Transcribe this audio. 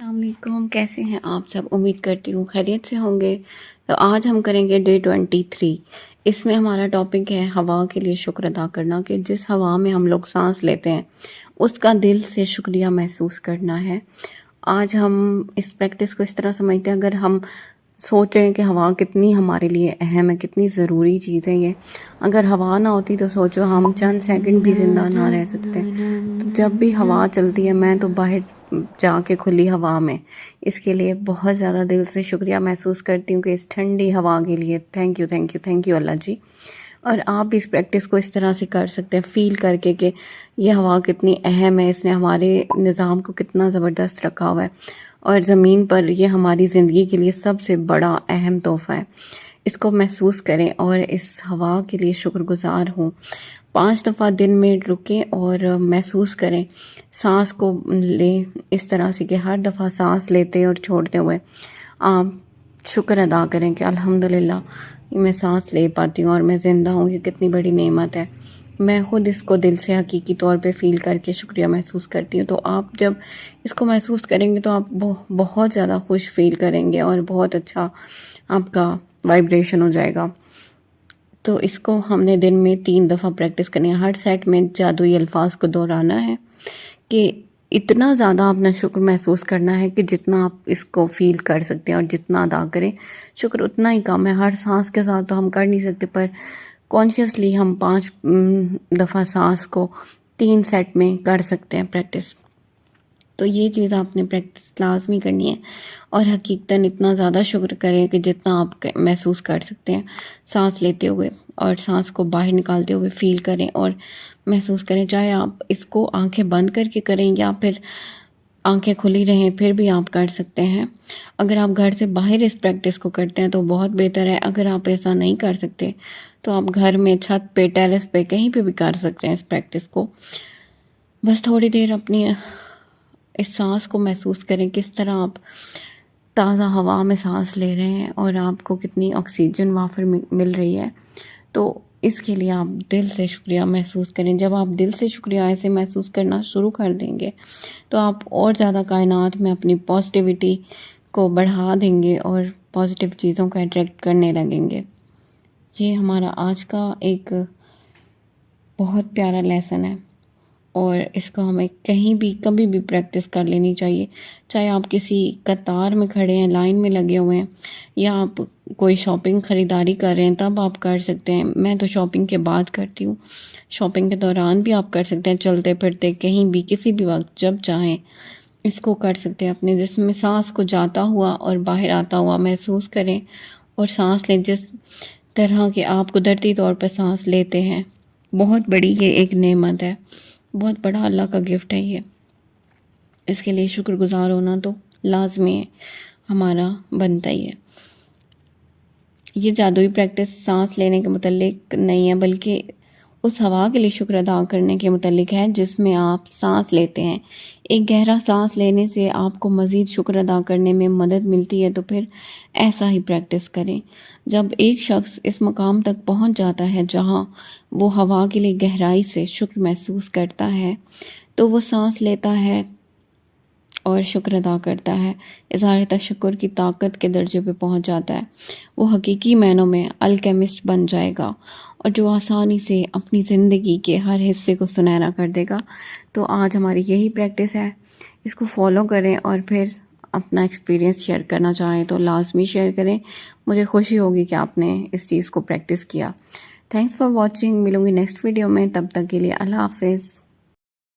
السلام علیکم، کیسے ہیں آپ سب؟ امید کرتی ہوں خیریت سے ہوں گے۔ تو آج ہم کریں گے ڈے 23۔ اس میں ہمارا ٹاپک ہے ہوا کے لیے شکر ادا کرنا، کہ جس ہوا میں ہم لوگ سانس لیتے ہیں اس کا دل سے شکریہ محسوس کرنا ہے۔ آج ہم اس پریکٹس کو اس طرح سمجھتے ہیں، اگر ہم سوچیں کہ ہوا کتنی ہمارے لیے اہم ہے، کتنی ضروری چیز ہے یہ، اگر ہوا نہ ہوتی تو سوچو ہم چند سیکنڈ بھی زندہ نہ رہ سکتے۔ تو جب بھی ہوا چلتی ہے میں تو باہر جا کے کھلی ہوا میں اس کے لیے بہت زیادہ دل سے شکریہ محسوس کرتی ہوں کہ اس ٹھنڈی ہوا کے لیے تھینک یو اللہ جی۔ اور آپ بھی اس پریکٹس کو اس طرح سے کر سکتے ہیں، فیل کر کے کہ یہ ہوا کتنی اہم ہے، اس نے ہمارے نظام کو کتنا زبردست رکھا ہوا ہے، اور زمین پر یہ ہماری زندگی کے لیے سب سے بڑا اہم تحفہ ہے۔ اس کو محسوس کریں اور اس ہوا کے لیے شکر گزار ہوں۔ 5 دفعہ دن میں رکیں اور محسوس کریں، سانس کو لیں اس طرح سے کہ ہر دفعہ سانس لیتے اور چھوڑتے ہوئے آپ شکر ادا کریں کہ الحمدللہ میں سانس لے پاتی ہوں اور میں زندہ ہوں، یہ کتنی بڑی نعمت ہے۔ میں خود اس کو دل سے حقیقی طور پہ فیل کر کے شکریہ محسوس کرتی ہوں۔ تو آپ جب اس کو محسوس کریں گے تو آپ بہت زیادہ خوش فیل کریں گے اور بہت اچھا آپ کا وائبریشن ہو جائے گا۔ تو اس کو ہم نے دن میں 3 دفعہ پریکٹس کرنی ہے۔ ہر سیٹ میں جادوئی الفاظ کو دہرانا ہے کہ اتنا زیادہ اپنا شکر محسوس کرنا ہے کہ جتنا آپ اس کو فیل کر سکتے ہیں، اور جتنا ادا کریں شکر اتنا ہی کم ہے۔ ہر سانس کے ساتھ تو ہم کر نہیں سکتے، پر کانشیسلی ہم 5 دفعہ سانس کو 3 سیٹ میں کر سکتے ہیں پریکٹس۔ تو یہ چیز آپ نے پریکٹس لازمی کرنی ہے، اور حقیقتاً اتنا زیادہ شکر کریں کہ جتنا آپ محسوس کر سکتے ہیں۔ سانس لیتے ہوئے اور سانس کو باہر نکالتے ہوئے فیل کریں اور محسوس کریں، چاہے آپ اس کو آنکھیں بند کر کے کریں یا پھر آنکھیں کھلی رہیں، پھر بھی آپ کر سکتے ہیں۔ اگر آپ گھر سے باہر اس پریکٹس کو کرتے ہیں تو بہت بہتر ہے۔ اگر آپ ایسا نہیں کر سکتے تو آپ گھر میں چھت پہ، ٹیرس پہ، کہیں پہ بھی کر سکتے ہیں اس پریکٹس کو۔ بس تھوڑی دیر اپنی اس سانس کو محسوس کریں، کس طرح آپ تازہ ہوا میں سانس لے رہے ہیں اور آپ کو کتنی آکسیجن وافر مل رہی ہے۔ تو اس کے لیے آپ دل سے شکریہ محسوس کریں۔ جب آپ دل سے شکریہ ایسے محسوس کرنا شروع کر دیں گے تو آپ اور زیادہ کائنات میں اپنی پازیٹیوٹی کو بڑھا دیں گے اور پازیٹیو چیزوں کو اٹریکٹ کرنے لگیں گے۔ یہ ہمارا آج کا ایک بہت پیارا لیسن ہے، اور اس کو ہمیں کہیں بھی کبھی بھی پریکٹس کر لینی چاہیے۔ چاہے آپ کسی قطار میں کھڑے ہیں، لائن میں لگے ہوئے ہیں، یا آپ کوئی شاپنگ خریداری کر رہے ہیں، تب آپ کر سکتے ہیں۔ میں تو شاپنگ کے بعد کرتی ہوں، شاپنگ کے دوران بھی آپ کر سکتے ہیں، چلتے پھرتے کہیں بھی کسی بھی وقت جب چاہیں اس کو کر سکتے ہیں۔ اپنے جسم میں سانس کو جاتا ہوا اور باہر آتا ہوا محسوس کریں اور سانس لیں جس طرح کہ آپ قدرتی طور پر سانس لیتے ہیں۔ بہت بڑی یہ ایک نعمت ہے، بہت بڑا اللہ کا گفٹ ہے یہ۔ اس کے لیے شکر گزار ہونا تو لازمی ہے، ہمارا بنتا ہی ہے۔ یہ جادوئی پریکٹس سانس لینے کے متعلق نہیں ہے، بلکہ اس ہوا کے لیے شکر ادا کرنے کے متعلق ہے جس میں آپ سانس لیتے ہیں۔ ایک گہرا سانس لینے سے آپ کو مزید شکر ادا کرنے میں مدد ملتی ہے، تو پھر ایسا ہی پریکٹس کریں۔ جب ایک شخص اس مقام تک پہنچ جاتا ہے جہاں وہ ہوا کے لیے گہرائی سے شکر محسوس کرتا ہے، تو وہ سانس لیتا ہے اور شکر ادا کرتا ہے، اظہار تشکر کی طاقت کے درجے پہ پہنچ جاتا ہے۔ وہ حقیقی معنوں میں الکیمسٹ بن جائے گا، اور جو آسانی سے اپنی زندگی کے ہر حصے کو سنہرا کر دے گا۔ تو آج ہماری یہی پریکٹس ہے، اس کو فالو کریں، اور پھر اپنا ایکسپیرینس شیئر کرنا چاہیں تو لازمی شیئر کریں۔ مجھے خوشی ہوگی کہ آپ نے اس چیز کو پریکٹس کیا۔ Thanks for watching. ملوں گی نیکسٹ ویڈیو میں، تب تک کے لیے اللہ حافظ۔